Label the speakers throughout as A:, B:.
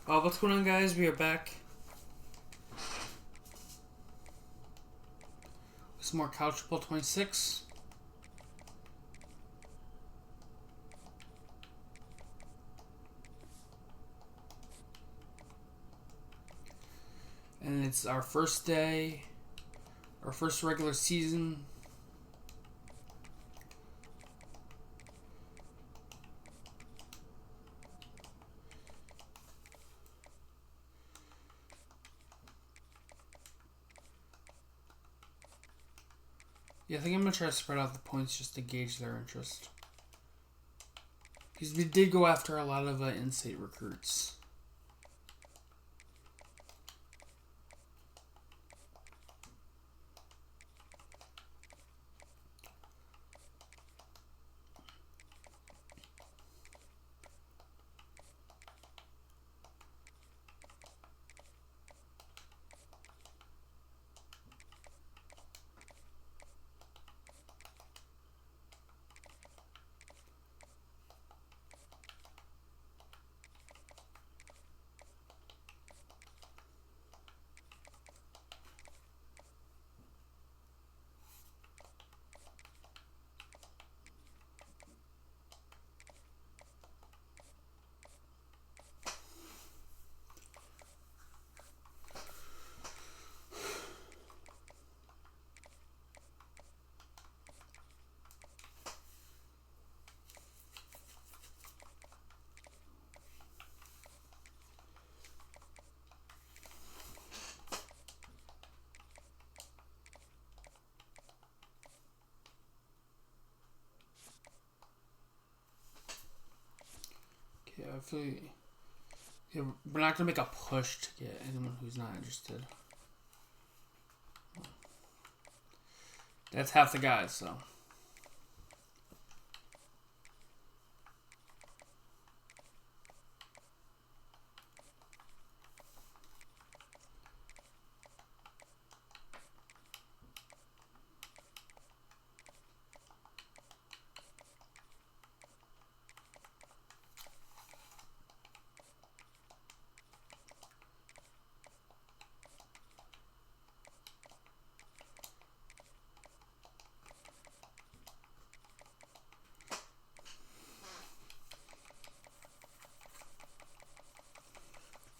A: What's going on, guys? We are back with some more Couch Football 26. And it's our first day, our first regular season. Yeah, I think I'm going to try to spread out the points just to gauge their interest. Because we did go after a lot of in-state recruits. Yeah, I feel we're not going to make a push to get anyone who's not interested. That's half the guys, so.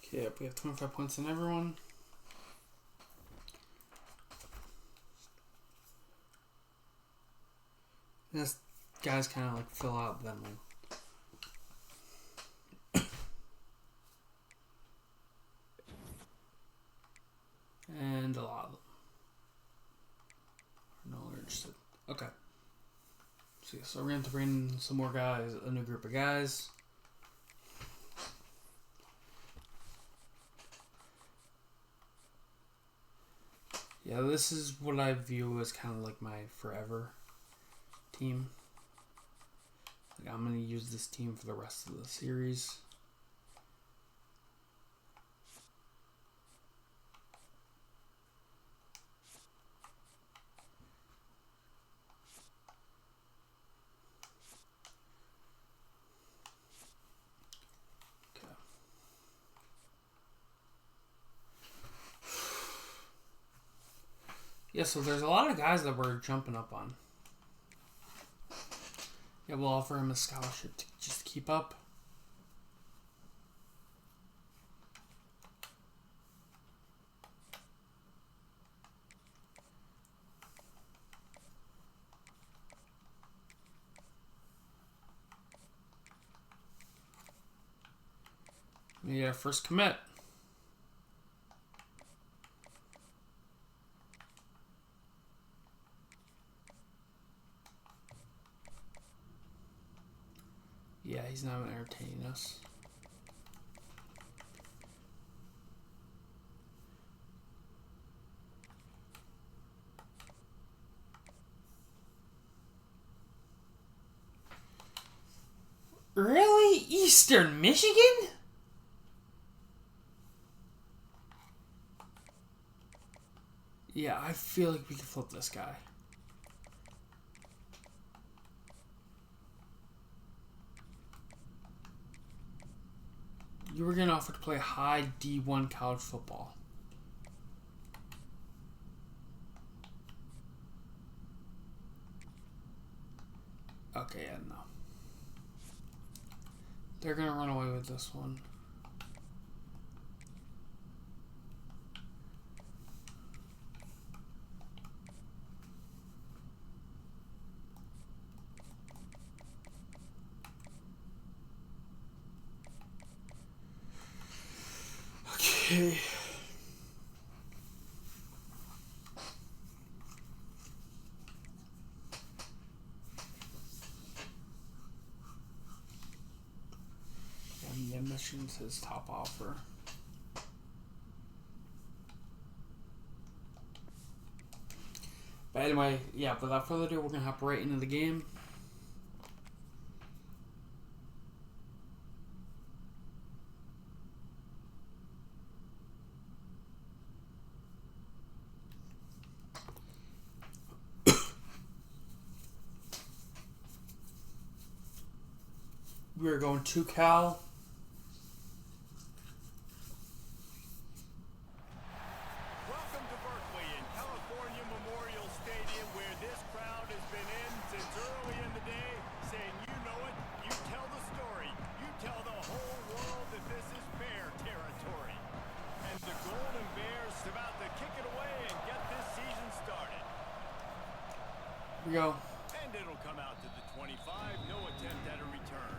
A: Okay, we have 25 points in everyone. This guys kind of like fill out them. And a lot of them are no longer interested. Okay. So we're going to have to bring in some more guys, a new group of guys. Yeah, this is what I view as kind of like my forever team. Like, I'm going to use this team for the rest of the series. Yeah, so there's a lot of guys that we're jumping up on. Yeah, we'll offer him a scholarship to just keep up. Yeah, first commit. Yeah, he's not entertaining us. Really? Eastern Michigan? Yeah, I feel like we can flip this guy. You were getting offered to play high D1 college football. Okay, yeah, no. They're going to run away with this one. Okay. And the admissions his top offer. But anyway, yeah, without further ado, we're going to hop right into the game. We're going to Cal.
B: Welcome to Berkeley in California Memorial Stadium, where this crowd has been in since early in the day, saying you know it, you tell the story, you tell the whole world that this is Bear territory. And the Golden Bears about to kick it away and get this season started.
A: Here we go.
B: And it'll come out to the 25, no attempt at a return.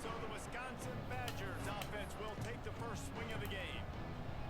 B: So the Wisconsin Badgers offense will take the first swing of the game.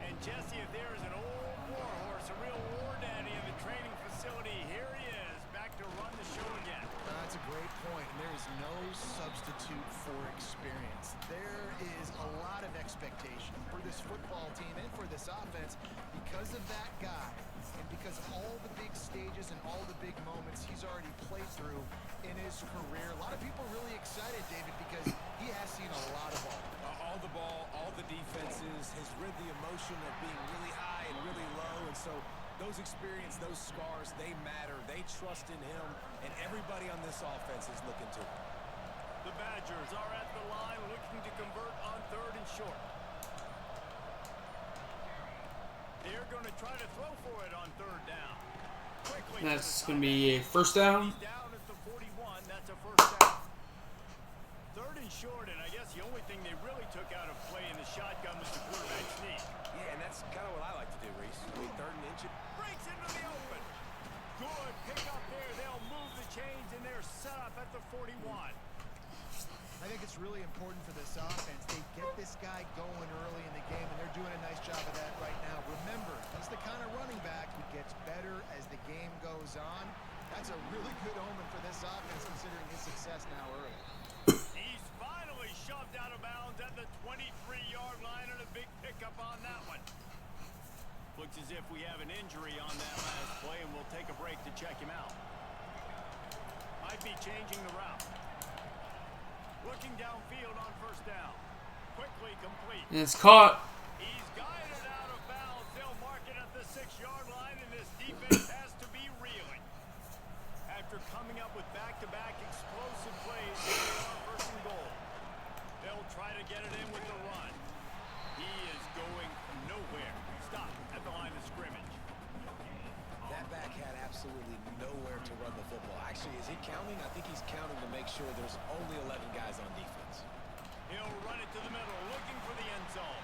B: And Jesse, if there is an old war horse, a real war daddy in the training facility, here he is, back to run the show again.
C: That's a great point, and there is no substitute for experience. There is a lot of expectation for this football team and for this offense because of that guy and because of all the big stages and all the big moments he's already played through in his career. A lot of people really excited, David, because he has seen a lot of ball.
D: All the ball, all the defenses, has rid the emotion of being really high and really low, and so those experience, those scars, they matter. They trust in him, and everybody on this offense is looking to him.
B: The Badgers are at the line looking to convert on 3rd and short. They're going to try to throw for it on 3rd down. Quickly,
A: That's going to be a first down.
B: He's down at the 41. That's a first down. 3rd and short, and I guess the only thing they really took out of play in the shotgun was the quarterback sneak.
D: Yeah, and that's kind of what I like to do, Reese. I mean, 3rd and inch.
B: Breaks into the open. Good pick up there. They'll move the chains, and they're set up at the 41.
C: I think it's really important for this offense. They get this guy going early in the game, and they're doing a nice job of that right now. Remember, he's the kind of running back who gets better as the game goes on. That's a really good omen for this offense, considering his success now early.
B: He's finally shoved out of bounds at the 23-yard line, and a big pickup on that one. Looks as if we have an injury on that last play, and we'll take a break to check him out. Might be changing the route. Looking downfield on 1st down. Quickly complete.
A: And it's caught.
B: He's guided out of bounds. They'll mark it at the 6-yard line, and this defense has to be reeling. After coming up with back-to-back explosive plays, here on 1st and goal. They'll try to get it in with the run. He is going nowhere. Stop at the line of scrimmage.
D: That back had absolutely nowhere to run the football. Actually, is he counting? I think he's counting to make sure there's only 11 guys on defense.
B: He'll run it to the middle, looking for the end zone.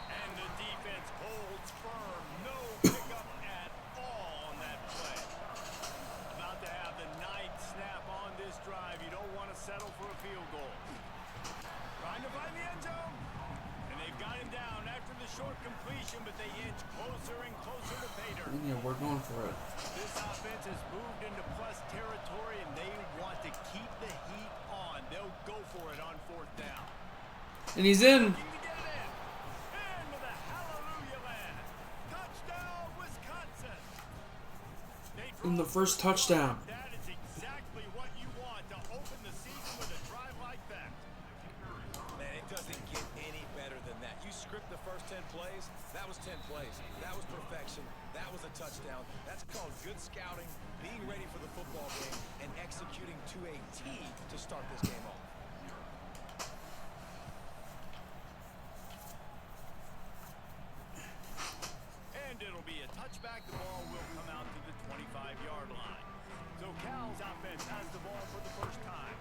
B: And the defense holds firm. No pickup at all on that play. About to have the ninth snap on this drive. You don't want to settle for a field goal. Trying to find the end zone. And they've got him down after the short completion, but they inch closer and closer to pay dirt.
A: Yeah, we're going for it.
B: This offense has moved into plus territory, and they want to keep the heat on. They'll go for it on 4th down.
A: And he's in.
B: Looking to get it in. And with a hallelujah land. Touchdown, Wisconsin.
A: In the first touchdown.
B: That is exactly what you want to open the season with a drive like that.
D: Man, it doesn't get any better than that. You script the first 10 plays, that was 10 plays. That was perfection. That was a touchdown. That's called good scouting, being ready for the football game, and executing to a T to start this game off.
B: back, the ball will come out to the 25-yard line. So Cal's offense has the ball for the first time.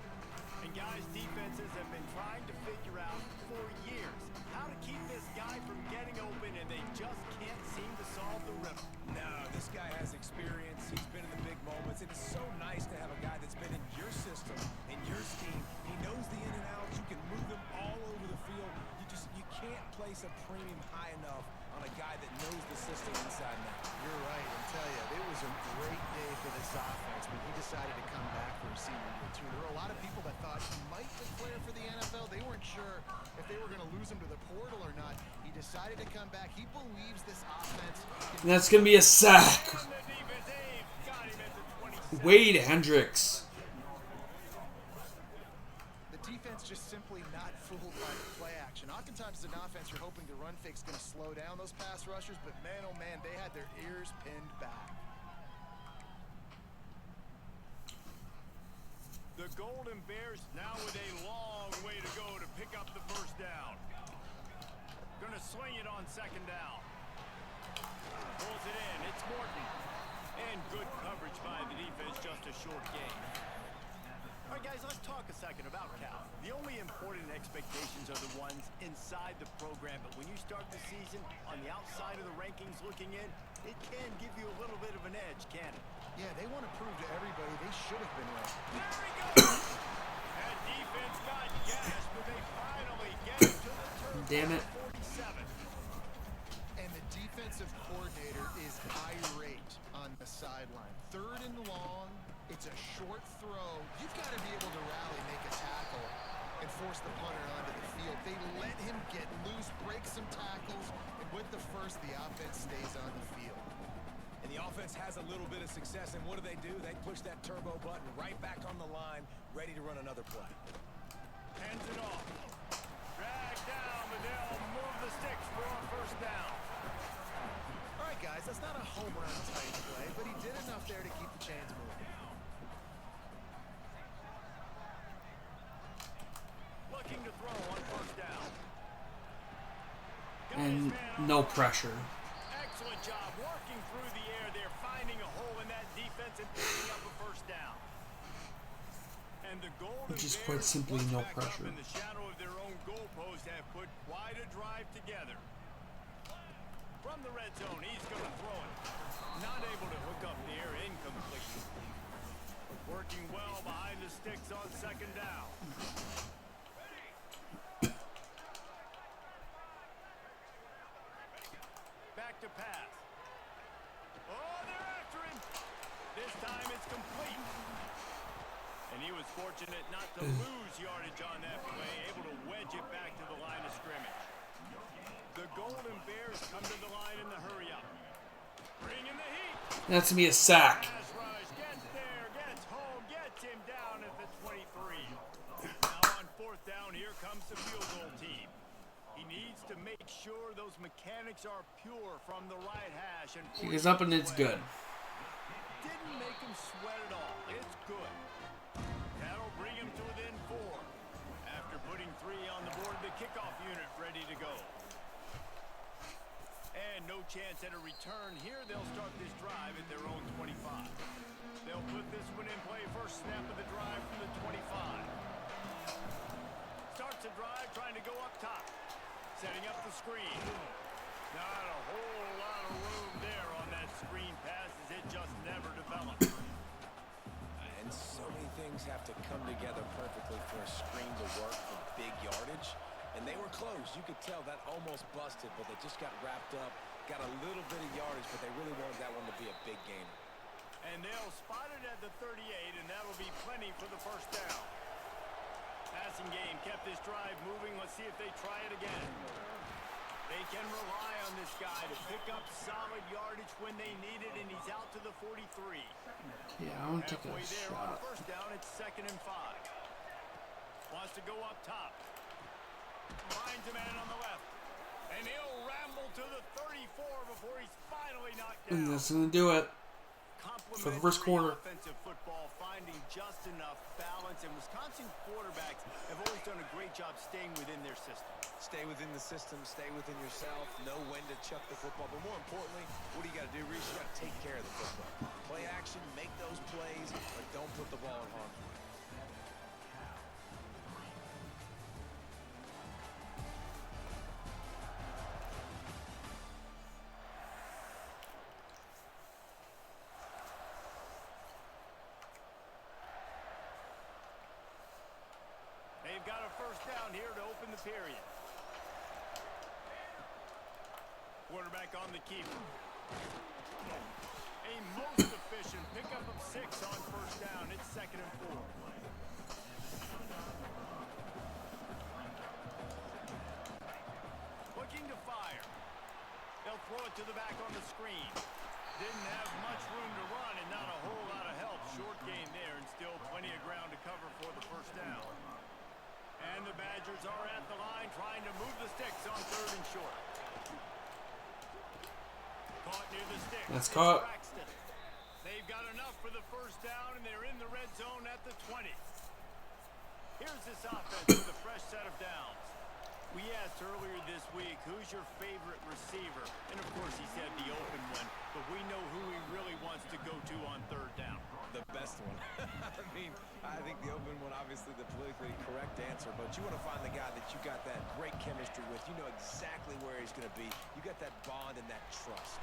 B: And guys, defenses have been trying to figure out for years how to keep this guy from getting open, and they just can't seem to solve the riddle.
D: No, this guy has experience. He's been in the big moments. It is so nice to have a guy that's been in your system, in your scheme. He knows the in and outs. You can move him all over the field. You can't place a premium high enough on a guy that knows the system inside and out.
C: You're right. I tell you, it was a great day for this offense when he decided to come back for a senior year, too. There were a lot of people that thought he might declare for the NFL. They weren't sure if they were going to lose him to the portal or not. He decided to come back. He believes this offense.
A: And that's going to be a sack. Wade Hendricks.
C: The defense just simply not fooled by the play action. Oftentimes, as an offense, you're hoping the run fake's going to slow down those pass rushers, but man, oh man, they had their ears pinned back.
B: The Golden Bears now with a long way to go to pick up the first down. Gonna swing it on second down. Pulls it in. It's Morton. And good coverage by the defense, just a short gain. All right, guys, let's talk a second about Cal. The only important expectations are the ones inside the program, but when you start the season on the outside of the rankings looking in, it can give you a little bit of an edge, can it?
C: Yeah, they want to prove to everybody they should have been right.
B: There he goes! That defense got gashed, but they finally get it to the turn.
A: Damn it.
B: 47.
C: And the defensive coordinator is irate on the sideline. Third and long. It's a short throw. You've got to be able to rally, make a tackle, and force the punter onto the field. They let him get loose, break some tackles, and with the first, the offense stays on the field.
D: And the offense has a little bit of success, and what do? They push that turbo button right back on the line, ready to run another play.
B: Hands it off. Drag down, but they'll move the sticks for a first down.
C: All right, guys, that's not a home run type play, but he did enough there to keep the chains moving.
B: Looking to throw on first down.
A: And no pressure.
B: Excellent job working through the air there, finding a hole in that defense and picking up a first down. And the Golden
A: Which is
B: Bears,
A: quite simply
B: once
A: no
B: back
A: pressure.
B: up in the shadow of their own goalpost, have put quite a drive together. From the red zone, he's going to throw it. Not able to hook up the air, incomplete. Working well behind the sticks on second down. Back to pass. Oh, they're after him. This time it's complete. And he was fortunate not to lose yardage on that play, able to wedge it back to the line of scrimmage. The Golden Bears come to the line in the hurry up. Bring in the heat.
A: That's going to be a sack.
B: Pass rush, gets there, gets home, gets him down at the 23. Now on fourth down, here comes the field goal team. He needs to make sure those mechanics are pure from the right hash. And
A: He's up and it's good.
B: didn't make him sweat at all. It's good. That'll bring him to within 4. After putting 3 on the board, the kickoff unit ready to go. And no chance at a return here. They'll start this drive at their own 25. They'll put this one in play. First snap of the drive from the 25. Starts the drive trying to go up top. Setting up the screen. Not a whole lot of room there on that screen pass as it just never developed.
D: And so many things have to come together perfectly for a screen to work for big yardage. And they were close. You could tell that almost busted, but they just got wrapped up, got a little bit of yardage, but they really wanted that one to be a big gainer.
B: And they'll spot it at the 38, and that'll be plenty for the first down. Passing game kept this drive moving. Let's see if they try it again. They can rely on this guy to pick up solid yardage when they need it, and he's out to the 43.
A: Yeah, I want to take a
B: Halfway there on
A: shot.
B: first down, it's 2nd and 5. Wants to go up top. Finds a man on the left. And he'll ramble to the 34 before he's finally knocked down.
A: And that's going to do it. For the first quarter.
B: Offensive football, finding just enough balance Wisconsin quarterbacks have always done a great job staying within their system.
D: Stay within the system, stay within yourself, know when to chuck the football. But more importantly, what do you got to do, Reese? You got to take care of the football. Play action, make those plays, but don't put the ball in harm's way.
B: They've got a first down here to open the period. Quarterback on the keeper. A most efficient pickup of 6 on first down. It's 2nd and 4. Looking to fire. They'll throw it to the back on the screen. Didn't have much room to run and not a whole lot of help. Short gain there and still plenty of ground to cover for the first down. And the Badgers are at the line trying to move the sticks on 3rd and short. Caught near the sticks.
A: That's caught.
B: They've got enough for the first down, and they're in the red zone at the 20. Here's this offense with a fresh set of downs. We asked earlier this week, who's your favorite receiver? And, of course, he said the open one. But we know who he really wants to go to on 3rd down.
D: The best one. I think the open one, obviously the politically correct answer, but you want to find the guy that you got that great chemistry with. You know exactly where he's going to be. You got that bond and that trust.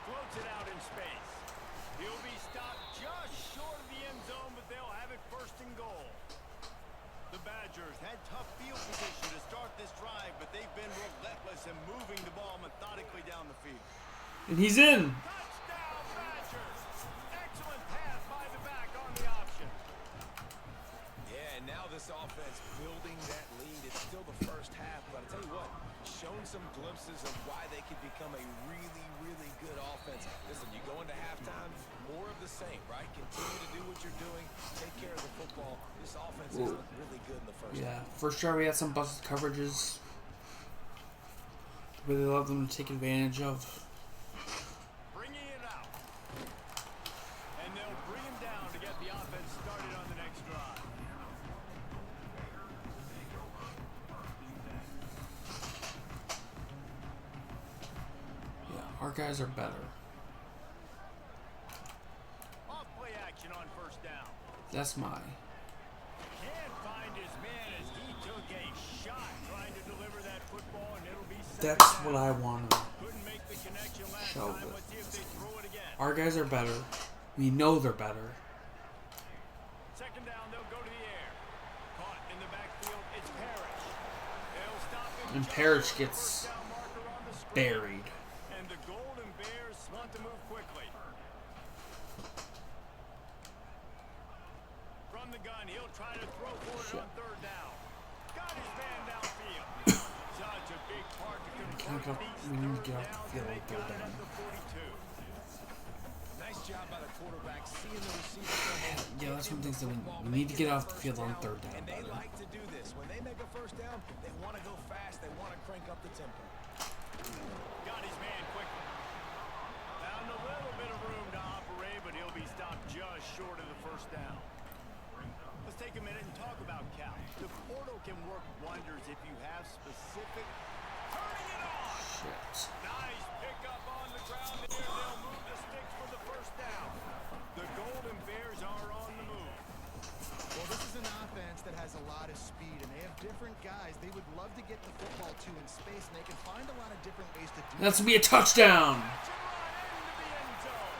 B: Floats it out in space. He'll be stopped just short of the end zone, but they'll have it 1st and goal. The Badgers had tough field position to start this drive, but they've been relentless in moving the ball methodically down the field.
A: And he's in.
B: Touchdown, Badgers! Excellent pass by the back on the option.
D: Yeah, and now this offense building that lead. It's still the first half, but I'll tell you what, shown some glimpses of why they could become a really, really good offense. Listen, you go into halftime, more of the same, right? Continue to do what you're doing, take care of the football. This offense is really good in the first half.
A: First drive we had some busted coverages. Really love them to take advantage of.
B: Bringing it out. And they'll bring him down to get the offense started on the next drive.
A: Yeah, our guys are better.
B: Off play action on 1st down.
A: That's my.
B: Can't find his man as he took a shot trying to deliver that football, and it'll be 2nd
A: That's
B: down.
A: what I want to
B: Couldn't make the connection last
A: show.
B: time. Let's see if they throw it again.
A: Our guys are better. We know they're better.
B: 2nd down, they'll go to the air. Caught in the backfield, it's Parrish. They'll stop him.
A: And
B: just
A: Parrish
B: over the
A: gets
B: first down marker on the screen.
A: buried.
B: And the Golden Bears want to move quickly. From the gun, he'll try to throw for it on 3rd down. Got his man downfield. Such a big part to convert these
A: We need to
B: 3rd
A: get off the
B: downs,
A: field
B: and they
A: and go
B: got it
A: down.
B: at the 42.
D: Nice job by the quarterback, seeing the receiver come in.
A: Yeah, that's one of the things that we need to get off the field on 3rd down
D: And they
A: better.
D: like to do this. When they make a first down, they want to go fast. They want to crank up the tempo.
B: Got his man quickly. Found a little bit of room to operate, but he'll be stopped just short of the 1st down. Let's take a minute and talk about Cal. The portal can work wonders if you have specific... Turning it on!
A: Shit.
B: Nice pickup on the ground there. They'll move the sticks for the 1st down. The Golden Bears are on the move.
C: Well, this is an offense that has a lot of speed, and they have different guys they would love to get the football to in space, and they can find a lot of different ways to do that.
A: That's gonna be a touchdown.
B: Catch and run into the end zone.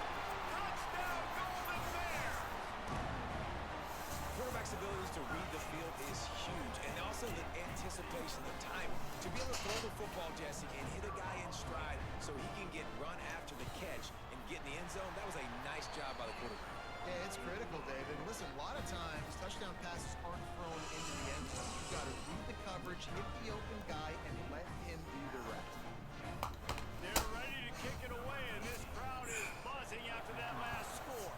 B: Touchdown, Golden Bears!
D: Quarterback's abilities to read the field is huge, and also the anticipation, the time to be able to throw the football, Jesse, and hit a guy in stride so he can get run after the catch and get in the end zone. That was a nice job by the quarterback.
C: Yeah, it's critical, David. Listen, a lot of times touchdown passes aren't thrown into the end zone. You've got to read the coverage, hit the open guy, and let him do the rest.
B: They're ready to kick it away, and this crowd is buzzing after that last score.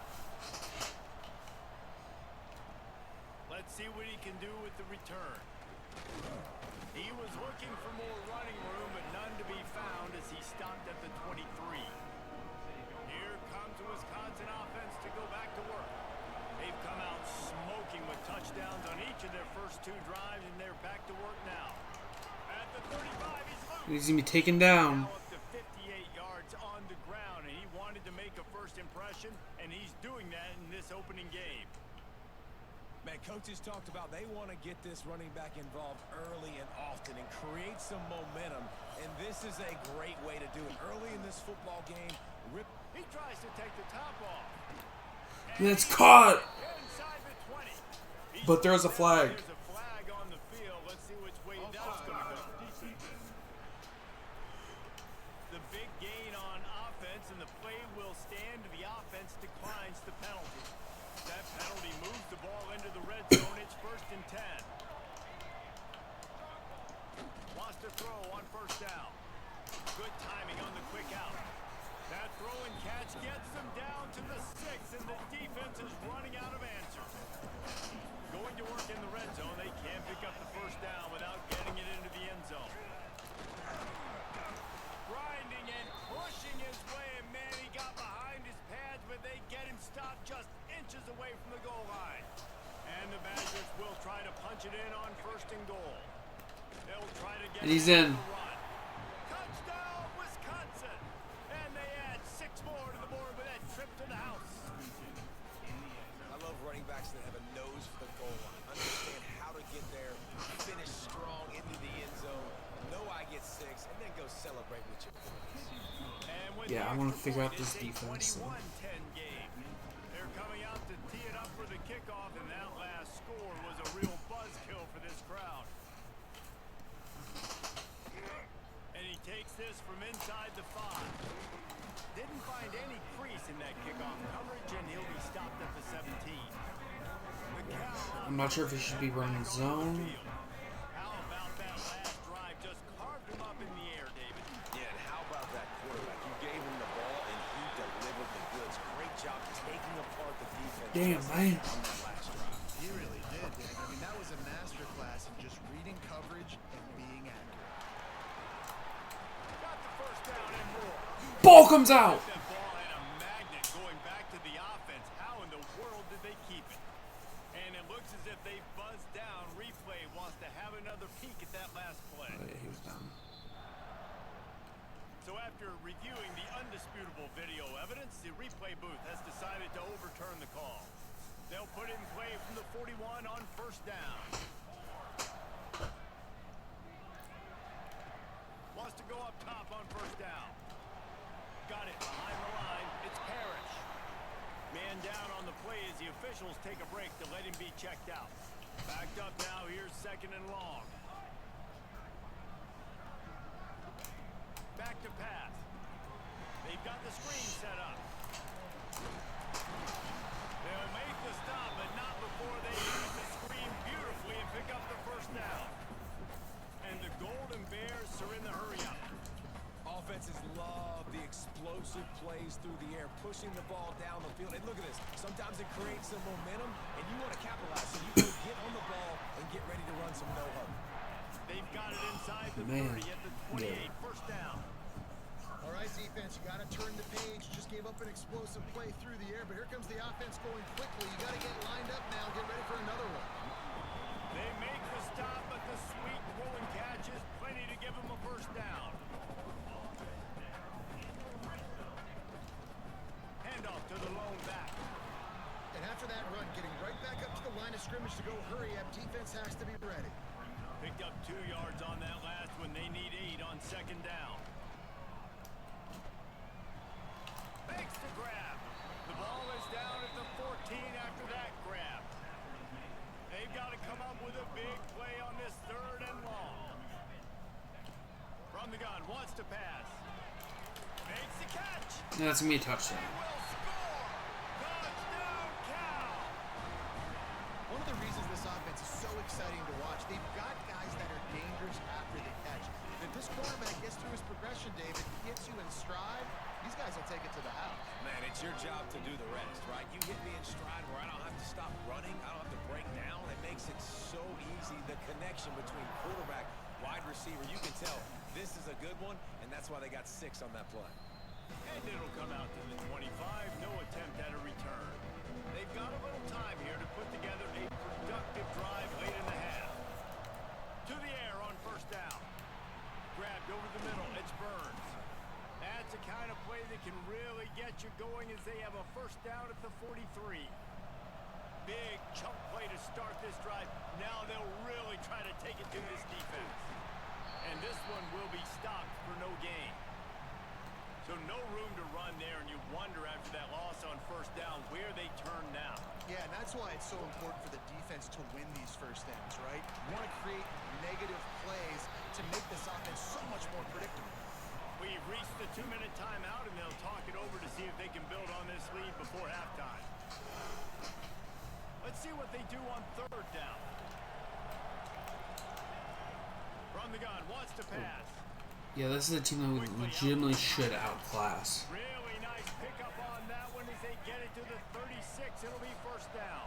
B: Let's see what he can do with the return. He was looking for more running room, but none to be found as he stopped at the 23. Here comes the Wisconsin offense to go back to work. They've come out smoking with touchdowns first 2 drives, and they're back to work now. At the 35, he's loose.
A: He's gonna be taken down.
B: Now up to 58 yards on the ground, and he wanted to make a first impression, and he's doing that in this opening game.
D: Man, coaches talked about they want to get this running back involved early and often and create some momentum, and this is a great way to do it. Early in this football game,
B: he tries to take the top off.
A: And it's caught.
B: Inside the 20.
A: But there's a flag.
B: There's a flag on the field. Let's see which way that's going to go. The big gain on offense, and the play will stand. The offense declines the penalty. That penalty moves the ball into the red zone. It's 1st and 10. Wants to throw on 1st down. Good timing on the quick out. That throw and catch gets them down to the 6, and the defense is running out of answers. Going to work in the red zone. They can't pick up the 1st down without getting it into the end zone. Grinding and pushing his way, and man, he got behind his pads, but they get him stopped just inches away from the goal line. And the Badgers will try to punch it in on 1st and goal. They'll try to get
A: And he's in.
B: run. Touchdown, Wisconsin! And they add 6 more to the board with that trip to the house.
D: I love running backs that have a nose for the goal line. Understand how to get there, finish strong into the end zone, know I get 6, and then go celebrate with your boys.
B: And with
A: Yeah, I
B: the
A: want to
B: extra
A: figure out
B: point,
A: this
B: it's a
A: defense. So.
B: 21-10 game. They're coming out to tee it up for the kickoff, and that last score was a real buzzkill for this crowd. And he takes this from inside the 5. Didn't find any crease in that kickoff coverage, and he'll be stopped at the 17.
A: I'm not sure if he should be running zone.
B: How about that last drive? Just carved him up in the air, David.
D: Yeah, and how about that quarterback? You gave him the ball, and he delivered the goods. Great job taking apart the defense.
A: Damn, man.
D: On that last drive.
C: He really did, Dave. I mean, that was a masterclass in just reading coverage and being accurate.
B: Got the 1st down and more.
A: Ball comes out.
B: That ball had a magnet going back to the offense. How in the world did they keep it? And it looks as if they buzzed down. Replay wants to have another peek at that last play.
A: Oh, yeah, he was down.
B: So after reviewing the undisputable video evidence, the replay booth has decided to overturn the call. They'll put it in play from the 41 on 1st down. Wants to go up top on 1st down. Got it behind the line. It's Parrish. Man down on the play as the officials take a break to let him be checked out. Backed up now. Here's 2nd and long. Back to pass. They've got the screen set up. They'll make the stop, but not before they use the screen beautifully and pick up the 1st down. And the Golden Bears are in the hurry-up.
D: Offenses love the explosive plays through the air, pushing the ball down the field. And look at this. Sometimes it creates some momentum, and you want to capitalize. So you can get on the ball and get ready to run some no-huddle.
B: They've got it inside the 30 at the 28.
A: Yeah.
B: 1st down.
C: All right, defense, you got to turn the page. Just gave up an explosive play through the air, but here comes the offense going quickly. You got to get lined up now. Get ready for another one.
B: They make the stop, but the sweet rolling catch is plenty to give them a 1st down. Handoff to the lone back.
C: And after that run, getting right back up to the line of scrimmage to go hurry up, defense has to be ready.
B: Picked up 2 yards on that last one. They need 8 on 2nd down. Makes the grab. The ball is down at the 14 after that grab. They've got to come up with a big play on this 3rd and long. From the gun, wants to pass. Makes the catch.
A: That's going to be a touchdown.
B: They will score. Touchdown, Cal.
C: One of the reasons this offense is so exciting to watch, they've got guys that are dangerous after the catch. If this quarterback gets through his progression, David, gets you in stride, these guys will take it to the house.
D: Man, it's your job to do the rest, right? You hit me in stride where I don't have to stop running. I don't have to break down. It makes it so easy, the connection between quarterback, wide receiver. You can tell this is a good one, and that's why they got 6 on that play.
B: And it'll come out to the 25. No attempt at a return. They've got a little time here to put together a productive drive late in the half. To the air on first down. Grabbed over the middle. It's Burns. That's the kind of play that can really get you going as they have a first down at the 43. Big chunk play to start this drive. Now they'll really try to take it to this defense. And this one will be stopped for no gain. So no room to run there, and you wonder after that loss on first down where they turn now.
C: Yeah, and that's why it's so important for the defense to win these first downs, right? You want to create negative plays to make this offense so much more predictable.
B: We've reached the 2-minute timeout, and they'll talk it over to see if they can build on this lead before halftime. Let's see what they do on third down. From the gun, wants to pass.
A: Yeah, this is a team that we legitimately should outclass.
B: Really nice pickup on that one as they get it to the 36. It'll be first down.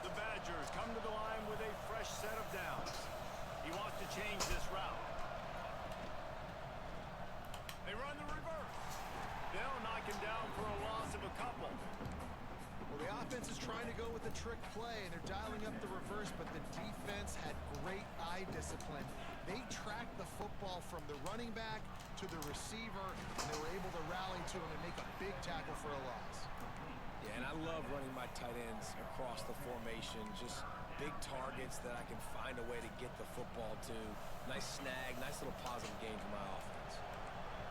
B: The Badgers come to the line with a fresh set of downs. He wants to change this route. They run the reverse. They'll knock him down for a loss of a couple.
C: Well, the offense is trying to go with the trick play, and they're dialing up the reverse, but the defense had great eye discipline. They tracked the football from the running back to the receiver, and they were able to rally to him and make a big tackle for a loss.
D: Yeah, and I love running my tight ends across the formation. Just big targets that I can find a way to get the football to. Nice snag, nice little positive gain for my offense.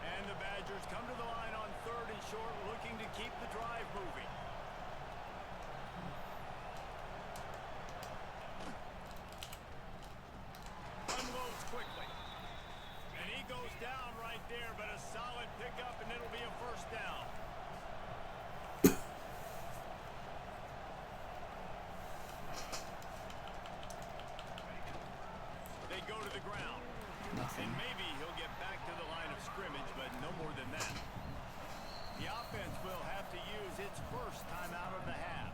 B: And the Badgers come to the line on third and short, looking to keep the drive moving. Unloads quickly. And he goes down right there, but a solid pickup, and it'll be a first down. They go to the ground.
A: Nothing.
B: And maybe he'll get back to the line of scrimmage, but no more than that. The offense will have to use its first time out of the half.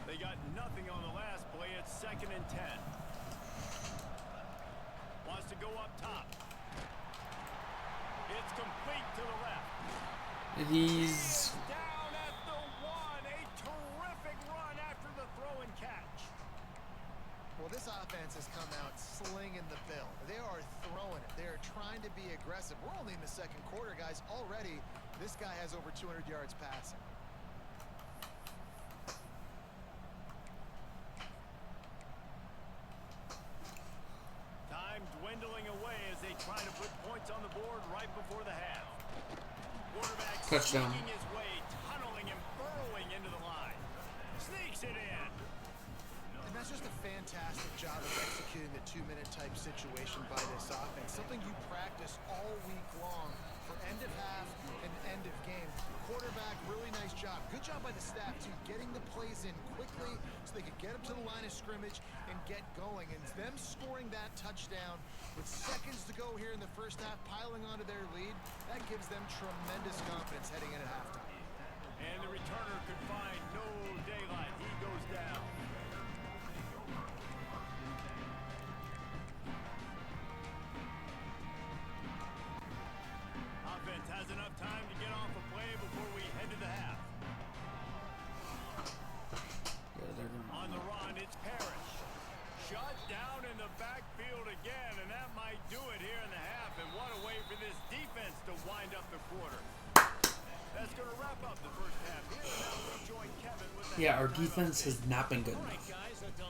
B: They got nothing on the last play. It's 2nd and 10. Wants to go up top. It's complete to the left.
A: He's
B: Down at the 1. A terrific run after the throw and catch.
C: Well, this offense has come out slinging the bill. They are throwing it. They are trying to be aggressive. We're only in the second quarter, guys. Already, this guy has over 200 yards passing.
B: Time dwindling away as they try to put points on the board right before the half. Quarterback
A: Touchdown.
B: sneaking his way, tunneling and burrowing into the line. Sneaks it in.
C: And that's just a fantastic job of executing the 2-minute type situation by this offense. Something you practice all week long for end of half and end of game. Quarterback, really nice job. Good job by the staff, too, getting the plays in quickly so they could get up to the line of scrimmage and get going. And them scoring that touchdown with seconds to go here in the first half, piling onto their lead, that gives them tremendous confidence heading into halftime.
B: And the returner could find no daylight. He goes down. Offense has enough time to get off a play before we head to the half.
A: yeah, they're gonna.
B: On the run, it's Parrish. Shut down in the backfield again, and that might do it here in the half. And what a way for this defense to wind up the quarter. That's going to wrap up the first half. Here and now we join Kevin with the
A: Yeah, our
B: halftime
A: defense
B: update.
A: has not been good enough.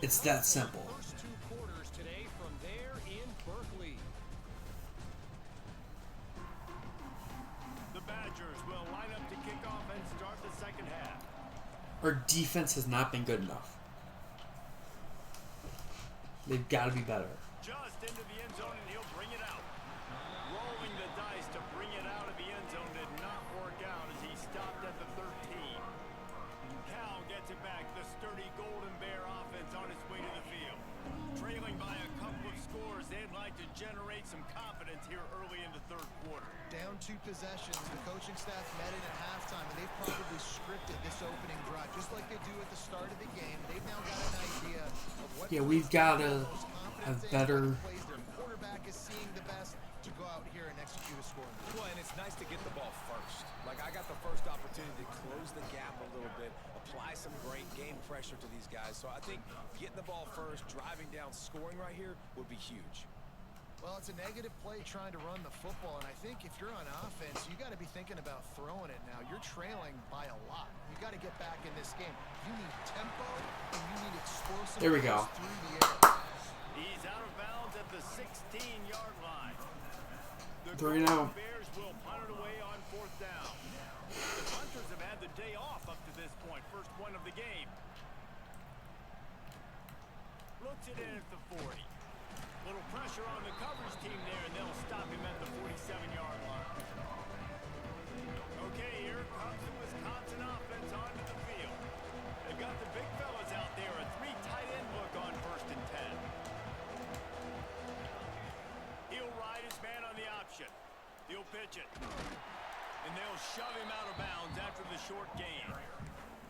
A: It's that simple.
E: First 2 quarters today from there in Berkeley.
B: The Badgers will line up to kick off and start the second half.
A: Our defense has not been good enough. They've got to be better.
B: Just into the end zone, and he'll bring it out. Rolling the dice to bring it out of the end zone did not work out as he stopped at the 13. Cal gets it back. The sturdy Golden Bear offense on its way to the field. Trailing by a couple of scores, they'd like to generate some confidence here early in the third quarter.
C: Down 2 possessions. The coaching staff met in at halftime, and they've probably scripted this opening drive just like they do at the start of the game. They've now got an idea of what
A: we've got to have better.
C: plays their quarterback is seeing the best to go out here and execute a scoring.
D: Well, and it's nice to get the ball first. Like, I got the first opportunity to close the gap a little bit, apply some great game pressure to these guys. So I think getting the ball first, driving down, scoring right here would be huge.
C: Well, it's a negative play trying to run the football, and I think if you're on offense, you got to be thinking about throwing it now. You're trailing by a lot. You got to get back in this game. You need tempo, and you need explosive
A: There we go.
C: through the air.
B: He's out of bounds at the 16-yard line. The
A: 3 now.
B: Bears will punt it away on 4th down. The punters have had the day off up to this point. First one of the game. Looks it in at the 40. Little pressure on the coverage team there, and they'll stop him at the 47-yard line. Okay, here comes the Wisconsin offense onto the field. They've got the big fellas out there. A 3 tight end look on 1st and 10. He'll ride his man on the option. He'll pitch it. And they'll shove him out of bounds after the short gain.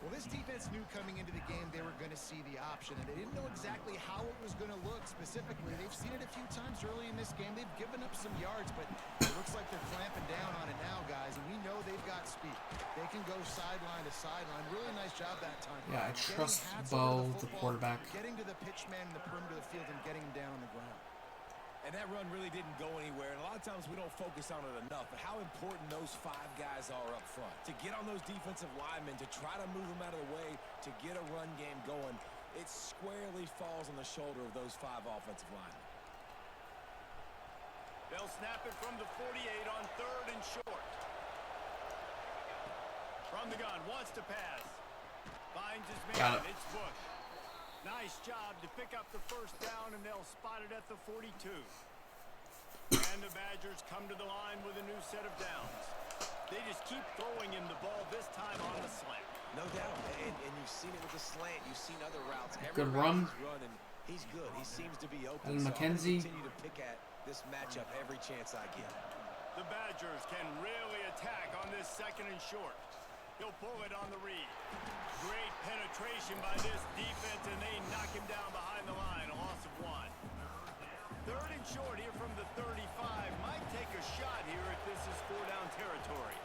C: Well, this defense knew coming into the game they were going to see the option, and they didn't know exactly how it was going to look specifically. They've seen it a few times early in this game. They've given up some yards, but it looks like they're clamping down on it now, guys, and we know they've got speed. They can go sideline to sideline. Really nice job that time.
A: Yeah, I trust Bo, the quarterback.
C: Getting to the pitch man in the perimeter of the field and getting him down on the ground.
D: And that run really didn't go anywhere. And a lot of times we don't focus on it enough. But how important those 5 guys are up front. To get on those defensive linemen, to try to move them out of the way, to get a run game going, it squarely falls on the shoulder of those 5 offensive linemen.
B: They'll snap it from the 48 on 3rd and short. From the gun, wants to pass. Finds his man. It's Bush. Nice job to pick up the first down, and they'll spot it at the 42. And the Badgers come to the line with a new set of downs. They just keep throwing him the ball, this time on the slant.
D: No doubt, and you've seen it with the slant. You've seen other routes.
A: Good run.
D: He's good. He seems to be open.
A: And McKenzie.
D: So I'm going to continue to pick at this matchup every chance I get.
B: The Badgers can really attack on this 2nd and short. He'll pull it on the read. Great penetration by this defense, and they knock him down behind the line. A loss of 1. 3rd and short here from the 35. Might take a shot here if this is 4-down territory.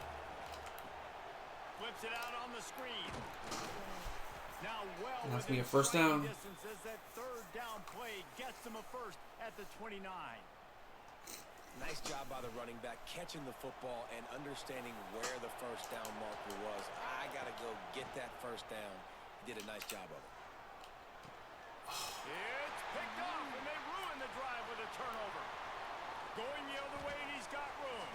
B: Flips it out on the screen. Now
A: That's me a first down.
B: Distance as that 3rd down play gets him a first at the 29.
D: Nice job by the running back, catching the football and understanding where the first down marker was. I got to go get that first down. He did a nice job of it.
B: It's picked off, and they ruin the drive with a turnover. Going the other way, and he's got room.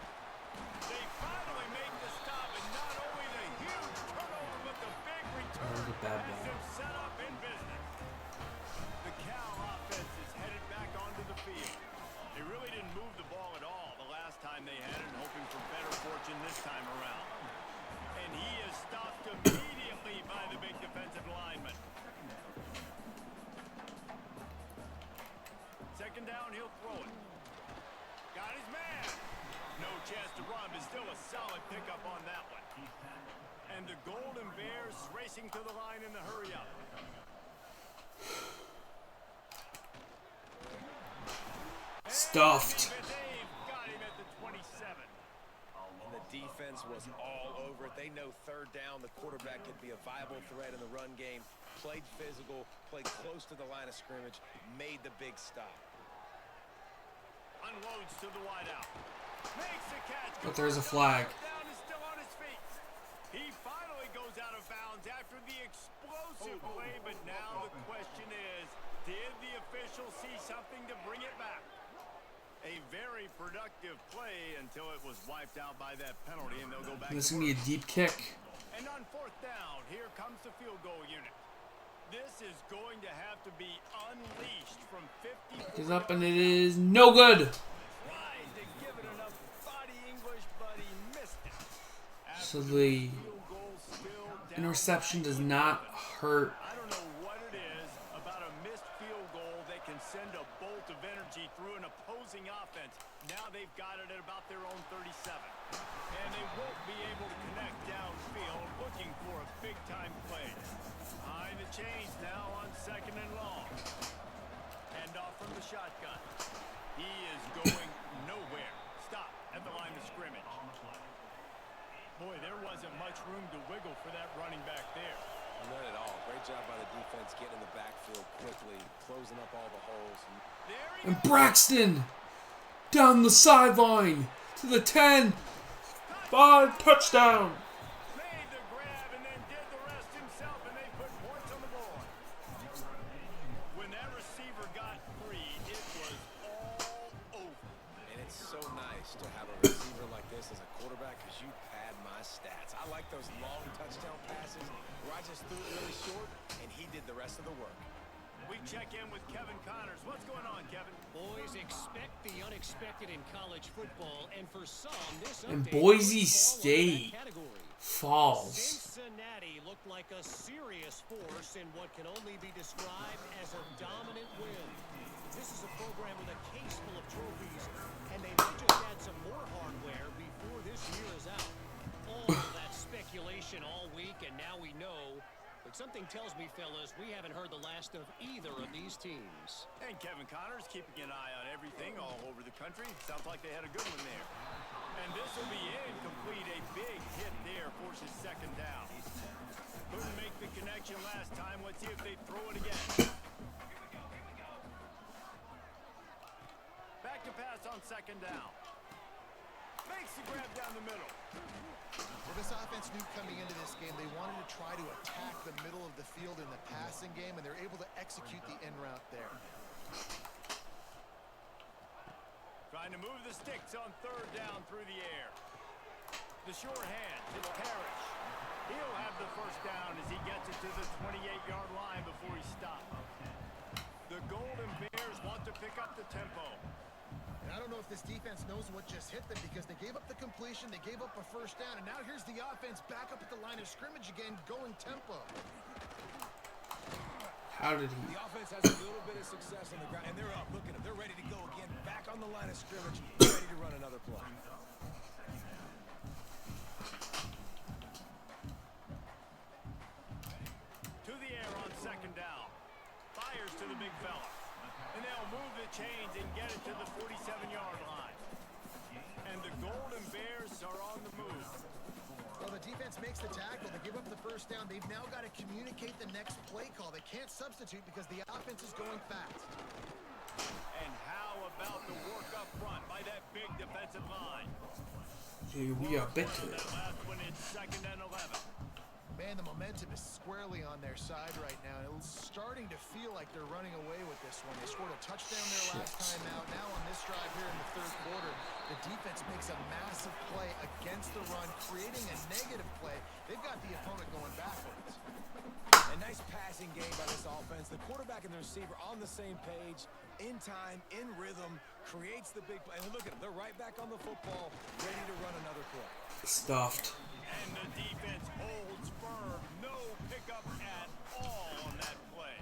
B: They finally make the stop, and not only the huge turnover, but the big return
A: That was a bad
B: has
A: ball.
B: them set up in business. The Cal offense is headed back onto the field. They really didn't move the ball at all the last time they had it, hoping for better fortune this time around. And he is stopped immediately by the big defensive lineman. 2nd down, he'll throw it. Got his man. No chance to run, but still a solid pickup on that one. And the Golden Bears racing to the line in the hurry-up.
A: Stuffed.
B: Got him at the 27.
D: And the defense was all over it. They know 3rd down, the quarterback could be a viable threat in the run game. Played physical, played close to the line of scrimmage, made the big stop.
B: Unloads to the wideout. Makes the catch.
A: But there's a flag.
B: Down is still on his feet. He finally goes out of bounds after the explosive play, but now the question is, did the official see something to bring it back? A very productive play until it was wiped out by that penalty, and they'll go back.
A: This is going to be a deep kick.
B: And on 4th down, here comes the field goal unit. This is going to have to be unleashed from 50.
A: He's up, and it is no good.
B: Tried to give it enough body English, but he missed it.
A: So the interception does not hurt.
B: I don't know what it is about a missed field goal that can send a bolt of energy through an opposing offense. Now they've got it at about their own 37. And they won't be able to connect downfield, looking for a big-time play. Behind the chains now on 2nd and long. Hand off from the shotgun. He is going nowhere. Stop at the line of scrimmage. Boy, there wasn't much room to wiggle for that running back there.
D: None at all. Great job by the defense getting in the backfield quickly, closing up all the holes.
A: And Braxton down the sideline to the 10. 5 touchdown.
B: Made the grab and then did the rest himself, and they put points on the board. When that receiver got free, it was all over.
D: And it's so nice to have a receiver like this as a quarterback because you pad my stats. I like those long touchdown passes where I just threw it really short and he did the rest of the work.
B: We check in with Kevin Connors. What's going on, Kevin?
E: Boys, expect the unexpected in college football, and for some, this
A: And
E: update
A: Boise
E: could fall
A: State
E: under that category.
A: falls.
E: Cincinnati looked like a serious force in what can only be described as a dominant win. This is a program with a case full of trophies, and they might just add some more hardware before this year is out. All that speculation all week, and now we know. But something tells me, fellas, we haven't heard the last of either of these teams.
B: And Kevin Connors keeping an eye on everything all over the country. Sounds like they had a good one there. And this will be incomplete. A big hit there forces 2nd down. Couldn't make the connection last time. Let's see if they throw it again. Back to pass on 2nd down. Makes the grab down the middle.
C: Well, this offense knew coming into this game they wanted to try to attack the middle of the field in the passing game, and they're able to execute the in route there.
B: Trying to move the sticks on 3rd down through the air. The short hand to Parrish. He'll have the 1st down as he gets it to the 28-yard line before he stopped. The Golden Bears want to pick up the tempo.
C: And I don't know if this defense knows what just hit them because they gave up the completion, they gave up a 1st down, and now here's the offense back up at the line of scrimmage again, going tempo.
A: How did he?
D: The offense has a little bit of success on the ground, and they're up. Look at them. They're ready to go again, back on the line of scrimmage, ready to run another play.
B: To the air on 2nd down. Fires to the big fella. And they'll move the chains and get it to the 47-yard line. And the Golden Bears are on the move.
C: Well, the defense makes the tackle. They give up the 1st down. They've now got to communicate the next play call. They can't substitute because the offense is going fast.
B: And how about the work up front by that big defensive line?
A: Here we are better.
B: That last one is 2nd and 11.
C: Man, the momentum is squarely on their side right now. It's starting to feel like they're running away with this one. They scored a touchdown there last time out. Now on this drive here in the 3rd quarter, the defense makes a massive play against the run, creating a negative play. They've got the opponent going backwards.
D: A nice passing game by this offense. The quarterback and the receiver on the same page, in time, in rhythm, creates the big play. And look at them. They're right back on the football, ready to run another play.
A: Stuffed.
B: And the defense holds firm. No pickup at all on that play.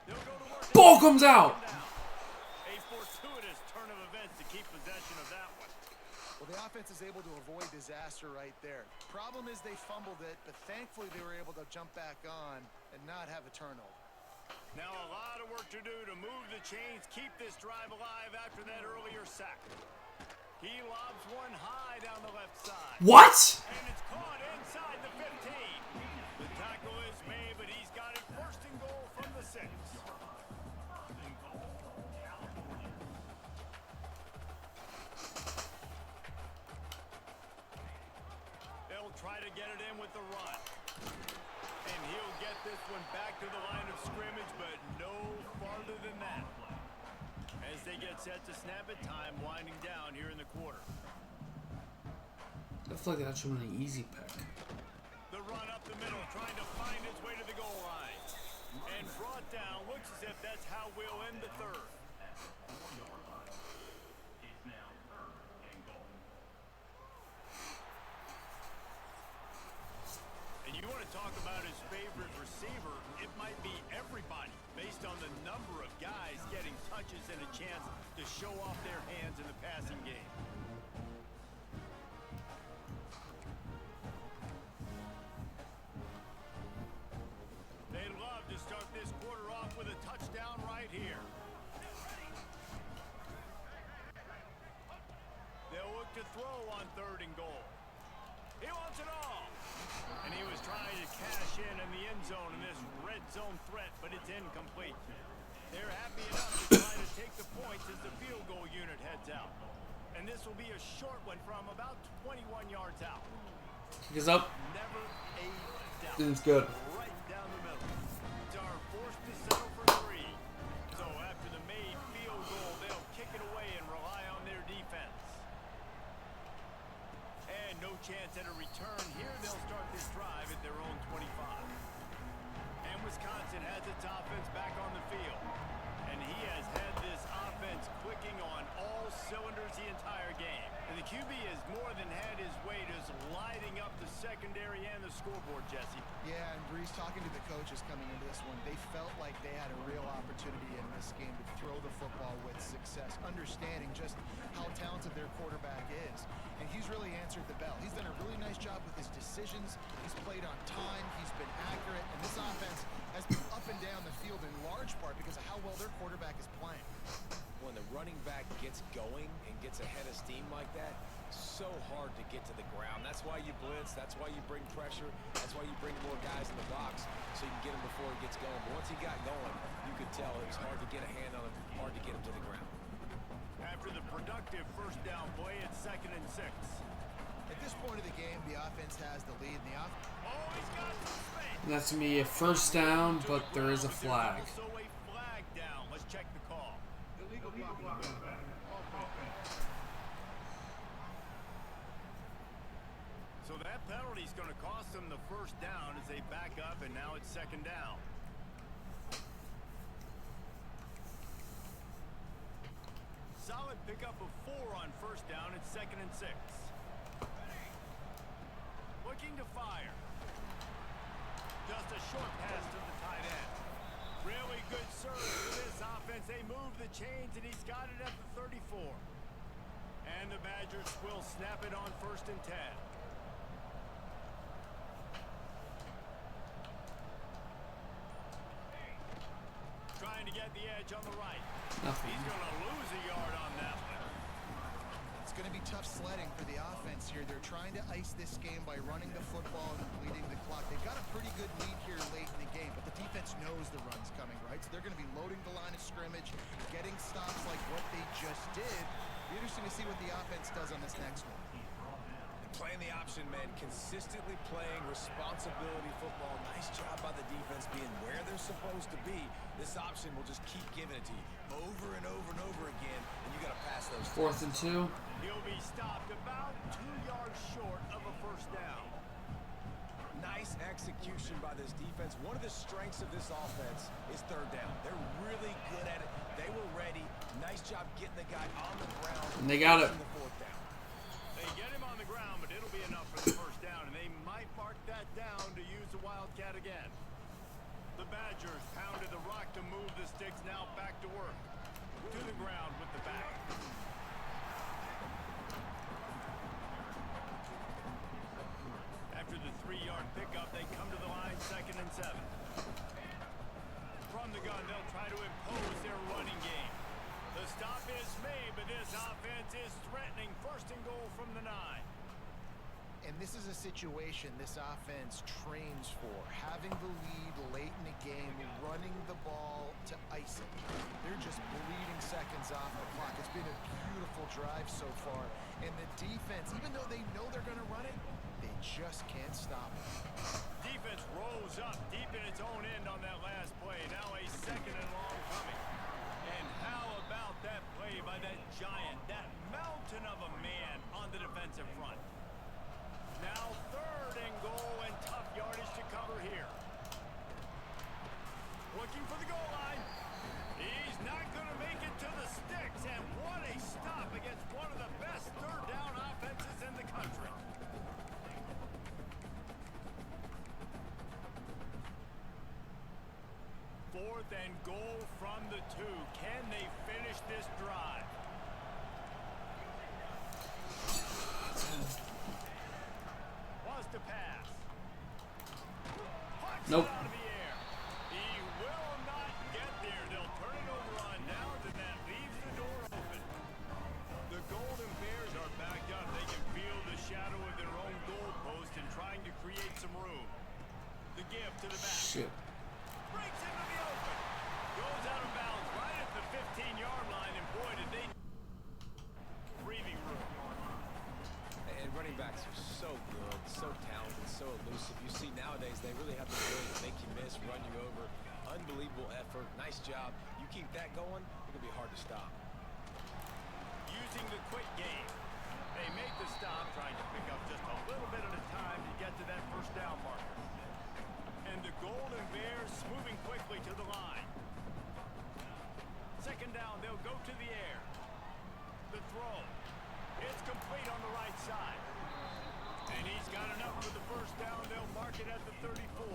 B: They'll go to work.
A: Ball comes out.
B: A fortuitous turn of events to keep possession of that one.
C: Well, the offense is able to avoid disaster right there. Problem is they fumbled it, but thankfully they were able to jump back on and not have a turnover.
B: Now a lot of work to do to move the chains, keep this drive alive after that earlier sack. He lobs one high down the left side.
A: What?
B: And it's caught inside the 15. The tackle is made, but he's got it 1st and goal from the 6. They'll try to get it in with the run. And he'll get this one back to the line of scrimmage, but no farther than that. As they get set to snap it, time winding down here in the quarter.
A: I feel like that's from an easy pick.
B: The run up the middle, trying to find his way to the goal line. And brought down, looks as if that's how we'll end the 3rd. And you want to talk about his favorite receiver, it might be everybody, based on the number of guys getting touches and a chance to show off their hands in the throw on 3rd and goal. He wants it all. And he was trying to cash in the end zone in this red zone threat, but it's incomplete. They're happy enough to try to take the points as the field goal unit heads out. And this will be a short one from about 21 yards out.
A: Kick is up.
B: Never a doubt.
A: It's good.
B: Right down the middle. Dar forced to settle for 3. So after the made field goal, they'll kick it away and rely on their defense. And no chance at a return here. They'll start this drive at their own 25. And Wisconsin has its offense back on the field. And he has had this offense clicking on all cylinders the entire game. And the QB has more than had his way just lighting up the secondary and the scoreboard, Jesse.
C: Yeah, and Breeze, talking to the coaches coming into this one, they felt like they had a real opportunity in this game to throw the football with success, understanding just how talented their quarterback is. And he's really answered the bell. He's done a really nice job with his decisions. He's played on time. He's been accurate. And this offense has been up and down the field in large part because of how well their quarterback is playing.
D: When the running back gets going and gets ahead of steam like that, so hard to get to the ground. That's why you blitz. That's why you bring pressure. That's why you bring more guys in the box so you can get him before he gets going. But once he got going, you could tell it was hard to get a hand on him, hard to get him to the ground.
B: After the productive first down play, it's 2nd and 6.
C: At this point of the game, the offense has the lead. And the
B: Oh, he's got some space.
A: And that's going to be a first down, but there is a flag.
B: There's also a flag down. Let's check the call.
F: Illegal blocking.
B: So that penalty is going to cost them the first down as they back up, and now it's 2nd down. Solid pickup of 4 on first down. It's 2nd and 6. Looking to fire. Just a short pass to the tight end. Really good serve for this offense. They move the chains, and he's got it at the 34. And the Badgers will snap it on 1st and 10. Trying to get the edge on the right.
A: Nothing.
B: He's going to lose a yard on that one.
C: It's going to be tough sledding for the offense here. They're trying to ice this game by running the football and bleeding the clock. They've got a pretty good lead here late in the game, but the defense knows the run's coming, right? So they're going to be loading the line of scrimmage, getting stops like what they just did. Be interesting to see what the offense does on this next one.
D: Playing the option, man, consistently playing responsibility football. Nice job by the defense being where they're supposed to be. This option will just keep giving it to you over and over and over again, and you got to pass those.
A: 4th and 2.
B: He'll be stopped about 2 yards short of a first down.
D: Nice execution by this defense. One of the strengths of this offense is 3rd down. They're really good at it. They were ready. Nice job getting the guy on the ground.
A: And they got it.
D: The 4th down.
B: They get him on the ground, but it'll be enough for the first down, and they might mark that down to use the Wildcat again. The Badgers pounded the rock to move the sticks, now back to work. To the ground with the back. After the 3-yard pickup, they come to the line, 2nd and 7. From the gun, they'll try to impose their running game. The stop is made, but this offense is threatening. 1st and goal from the 9.
C: And this is a situation this offense trains for, having the lead late in the game, running the ball to ice it. They're just bleeding seconds off the clock. It's been a beautiful drive so far. And the defense, even though they know they're going to run it, they just can't stop it.
B: Defense rolls up deep in its own end on that last play. Now a 2nd and long coming. And how about that play by that giant, that mountain of a man on the defensive front? Now 3rd and goal, and tough yardage to cover here. Looking for the goal line. He's not going to make it to the sticks, and what a stop against one of the best 3rd down offenses in the country. Fourth and goal from the 2. Can they finish this drive? Was to pass. Punch
A: Nope.
B: it out of the air. He will not get there. They'll turn it over on downs, and that leaves the door open. The Golden Bears are backed up. They can trying to create some room. The give to the back.
A: Shit.
B: Breaks into the open. Goes out of bounds right at the 15-yard line, and boy, did they breathing room.
D: And running backs are so good, so talented, so elusive. You see nowadays they really have the ability to make you miss, run you over. Unbelievable effort. Nice job. You keep that going, it's going to be hard to stop.
B: Using the quick game. They make the stop, trying to pick up just a little bit at a time to get to that first down marker. And the Golden Bears moving quickly to the line. Second down, they'll go to the air. The throw. It's complete on the right side. And he's got enough for the first down. They'll mark it at the 34.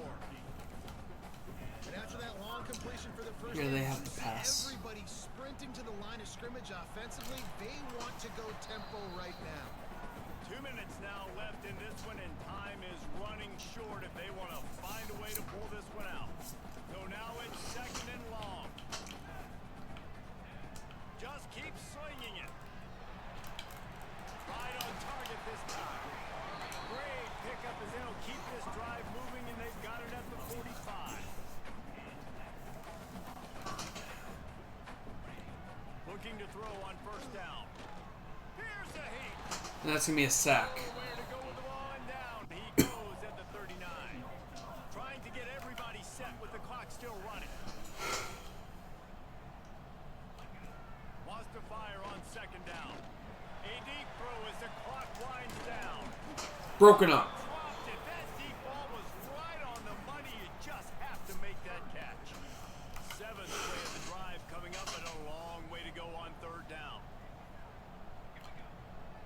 C: And after that long completion for the first
A: Here they have
C: you
A: to
C: see
A: pass.
C: everybody sprinting to the line of scrimmage offensively. They want to go tempo right now.
B: 2 minutes now left in this one, and time is running short if they want to find a way to pull this one out. So now it's second and long. Just keep slinging it. Right on target this time. Great pickup as they'll keep this drive moving, and they've got it at the 45. Looking to throw on first down. Here's a heat.
A: And that's going to be a sack.
B: Nowhere to go with the ball and down. He goes at the 39. Trying to get everybody set with the clock still running. Wants to fire on second down. A deep throw as the clock winds down.
A: Broken up.
B: Dropped it. That deep ball was right on the money. You just have to make that catch. Seventh play of the drive coming up, and a long way to go on third down.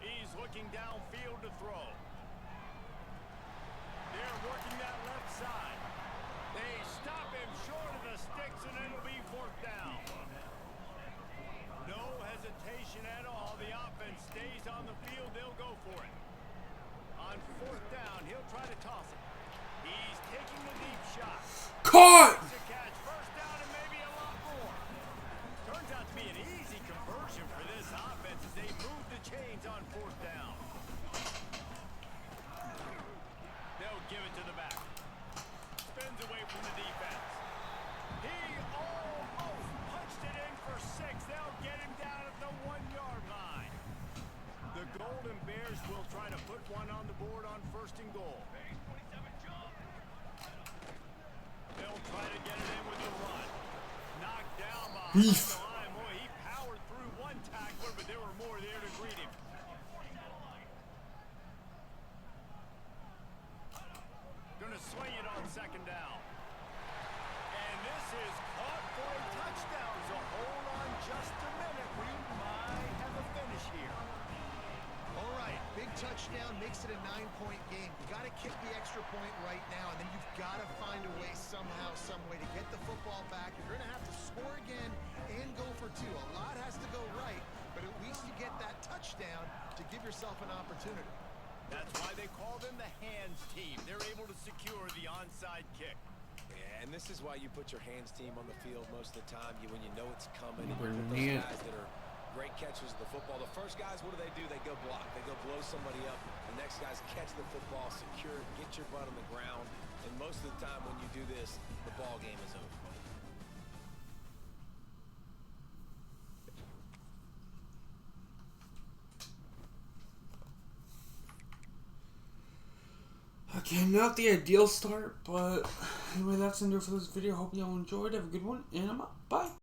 B: He's looking downfield to throw. They're working that left side. They stop him short of the sticks, and it'll be fourth down. No hesitation at all. The offense stays on the field. They'll go for it. On fourth down, he'll try to toss it. He's taking the deep shot.
A: Caught!
B: Makes a catch. First down and maybe a lot more. Turns out to be an easy conversion for this offense as they move the chains on fourth down. They'll give it to the back. Spins away from the defense. He almost punched it in for 6. They'll get him down at the 1-yard line. The Golden Bears will try to put one on the board on first and goal. They'll try to get it in with the run. Knocked down behind the line. Boy, he powered through one tackler, but there were more there to greet him. Gonna swing it on second down. And this is caught for a touchdown. So hold on just a minute. We might have a finish here.
C: All right, big touchdown makes it a 9-point game. You got to kick the extra point right now, and then you've got to find a way somehow, some way to get the football back. You're going to have to score again and go for 2. A lot has to go right, but at least you get that touchdown to give yourself an opportunity.
B: That's why they call them the hands team. They're able to secure the onside kick.
D: Yeah, and this is why you put your hands team on the field most of the time. When you know it's coming, and you
A: Bring
D: put
A: it.
D: those guys that are great catchers of the football. The first guys, what do? They go block. They go blow somebody up. The next guys catch the football, secure, get your butt on the ground. And most of the time when you do this, the ball game is over.
A: Okay, not the ideal start, but anyway, that's going to do it for this video. Hope you all enjoyed. Have a good one, and I'm out. Bye.